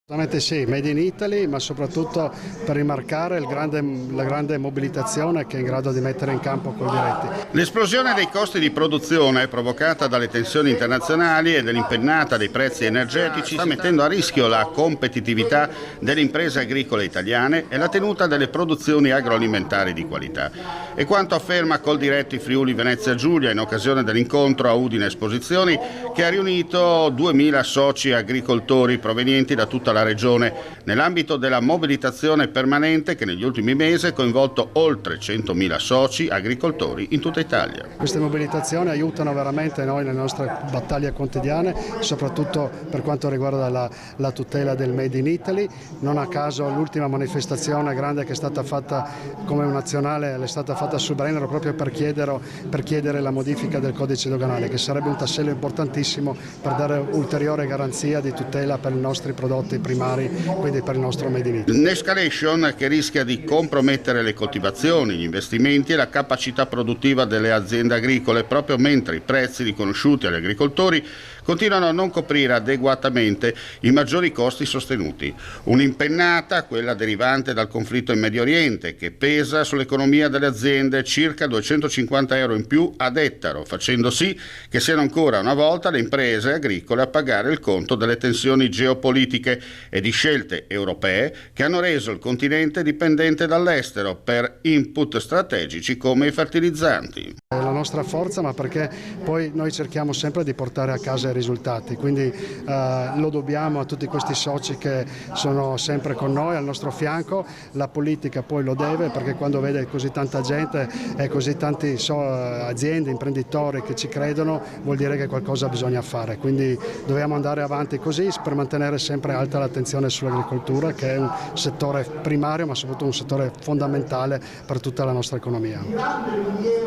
Assolutamente sì, Made in Italy, ma soprattutto per rimarcare la grande mobilitazione che è in grado di mettere in campo Coldiretti. L'esplosione dei costi di produzione provocata dalle tensioni internazionali e dall'impennata dei prezzi energetici sta mettendo a rischio la competitività delle imprese agricole italiane e la tenuta delle produzioni agroalimentari di qualità. E quanto afferma Coldiretti Friuli Venezia Giulia in occasione dell'incontro a Udine Esposizioni, che ha riunito 2000 soci agricoltori provenienti da tutta la regione nell'ambito della mobilitazione permanente che negli ultimi mesi ha coinvolto oltre 100.000 soci agricoltori in tutta Italia. Queste mobilitazioni aiutano veramente noi nelle nostre battaglie quotidiane, soprattutto per quanto riguarda la tutela del Made in Italy. Non a caso l'ultima manifestazione grande che è stata fatta come nazionale è stata fatta sul Brennero proprio per chiedere la modifica del codice doganale, che sarebbe un tassello importantissimo per dare ulteriore garanzia di tutela per i nostri prodotti primari, quindi per il nostro Made in Italy. Un'escalation che rischia di compromettere le coltivazioni, gli investimenti e la capacità produttiva delle aziende agricole, proprio mentre i prezzi riconosciuti agli agricoltori continuano a non coprire adeguatamente i maggiori costi sostenuti. Un'impennata, quella derivante dal conflitto in Medio Oriente, che pesa sull'economia delle aziende circa 250 euro in più ad ettaro, facendo sì che siano ancora una volta le imprese agricole a pagare il conto delle tensioni geopolitiche e di scelte europee che hanno reso il continente dipendente dall'estero per input strategici come i fertilizzanti. È la nostra forza, ma perché poi noi cerchiamo sempre di portare a casa i risultati, quindi lo dobbiamo a tutti questi soci che sono sempre con noi, al nostro fianco. La politica poi lo deve, perché quando vede così tanta gente e così tante aziende, imprenditori che ci credono, vuol dire che qualcosa bisogna fare, quindi dobbiamo andare avanti così per mantenere sempre alta l'attenzione sull'agricoltura, che è un settore primario ma soprattutto un settore fondamentale per tutta la nostra economia.